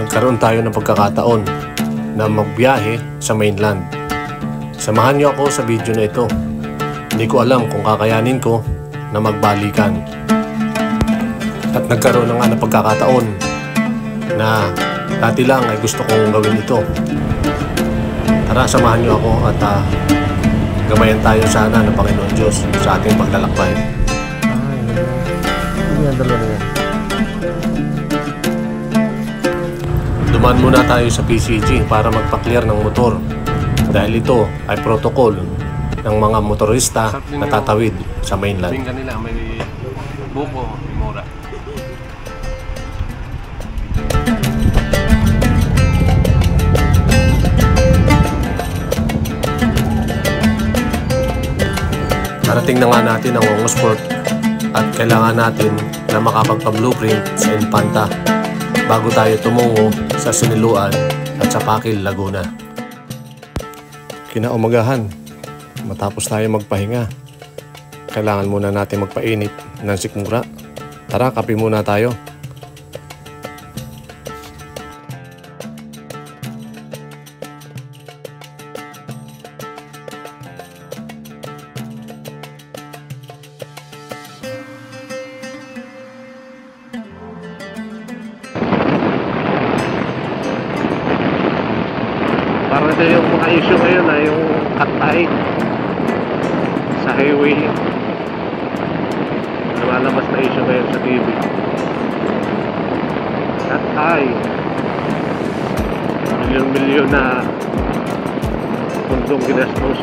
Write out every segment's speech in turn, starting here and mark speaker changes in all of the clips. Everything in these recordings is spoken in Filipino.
Speaker 1: nagkaroon tayo ng pagkakataon na magbiyahe sa mainland. Samahan niyo ako sa video na ito. Hindi ko alam kung kakayanin ko na magbalikan. At nagkaroon na nga ng pagkakataon na dati lang ay gusto kong gawin ito. Tara, samahan niyo ako at gamayan tayo sana ng Panginoon Diyos sa ating paglalakbay. Dumaan muna tayo sa PCG para magpa-clear ng motor dahil ito ay protocol ng mga motorista na tatawid sa mainland.
Speaker 2: Kanila may buko, mura.
Speaker 1: Narating na nga natin ang Ongosport at kailangan natin na makapagpa-blueprint sa Infanta bago tayo tumungo sa Siniluan at sa Pakil, Laguna. Kinaumagahan, matapos tayo magpahinga, kailangan muna natin magpainit ng sikmura. Tara, kape muna tayo.
Speaker 2: Parang ito yung mga issue ngayon na yung katay sa highway. Lumalabas na issue ngayon sa TV. Katay. Milyon-milyon na pundong ginastos.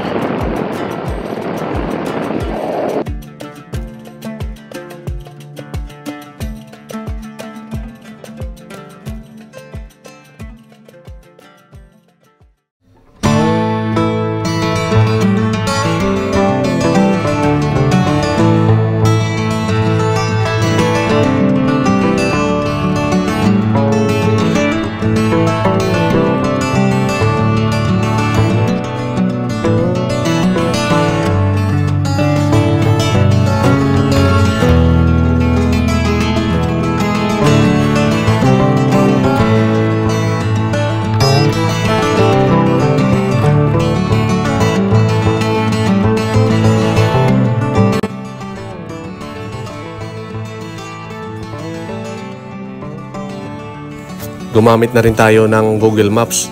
Speaker 1: Gumamit na rin tayo ng Google Maps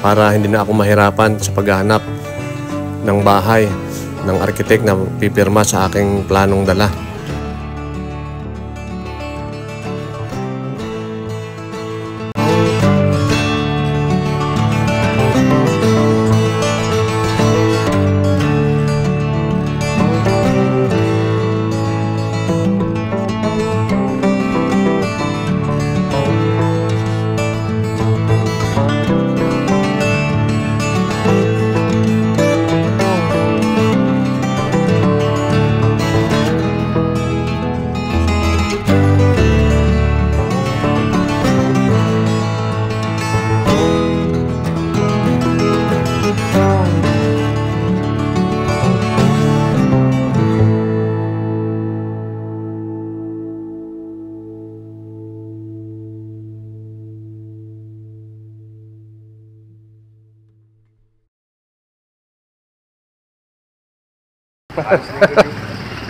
Speaker 1: para hindi na ako mahirapan sa paghahanap ng bahay ng arkitek na pipirma sa aking planong dala.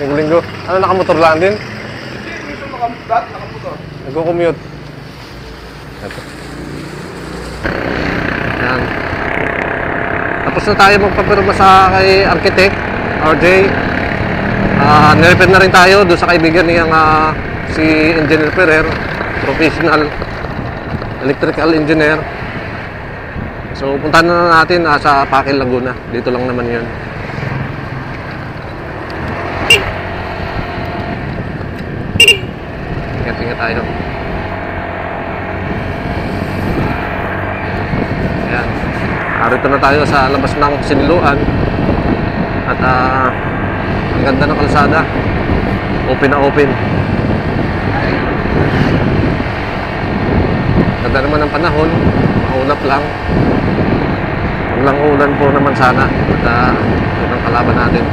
Speaker 2: Linggo-linggo. Ano, nakamotor lang din?
Speaker 3: Nakamotor.
Speaker 2: Nagko-commute. Ito. Yan. Tapos na tayo magpapirma sa kay architect, RJ. Nirefer na rin tayo doon sa kaibigan niyang si Engineer Ferrer, professional electrical engineer. So, puntahan na natin sa Pakil, Laguna. Dito lang naman yun. Ingat-ingat tayo. Ayan. Arito na tayo sa labas ng Siniluan. At ang ganda ng kalsada. Open na open. Ganda naman ng panahon. Maulap lang. Ulang-ulan po naman sana. At yun ang kalaban natin.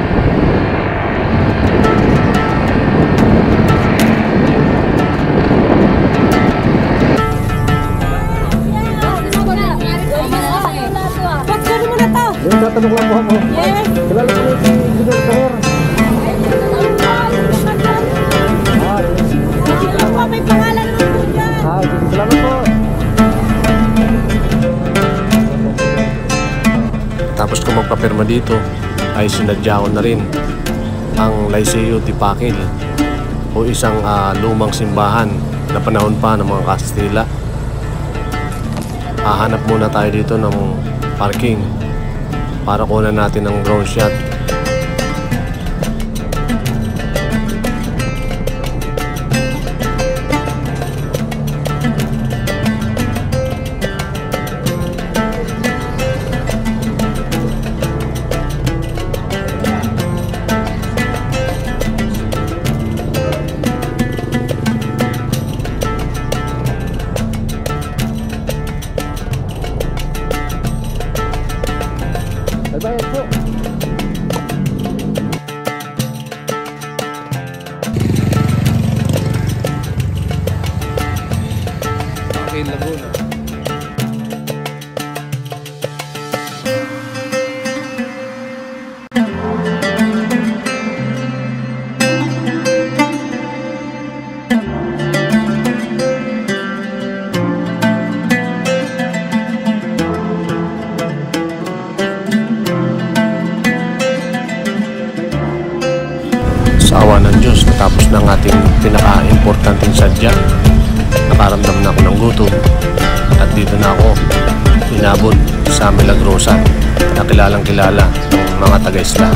Speaker 1: magtatanong lang po ako.
Speaker 3: Yes.
Speaker 1: Kilala ko si Engineer Ferrer.
Speaker 3: May pangalan mo po dyan.
Speaker 1: Salamat po. Tapos kung magpapirma dito, ay sinadya ko na rin ang Liceo Tipakil o isang lumang simbahan na panahon pa ng mga Kastila. Hahanap muna tayo dito ng parking para kunan natin ng drone shot. Bayad po. Pakil Laguna. Sa awa ng Diyos, natapos na ang ating pinaka-importanteng sadya. Nakaramdam na ako ng gutom at dito na ako inabot sa Milagrosa na kilalang kilala ng mga taga-Isla.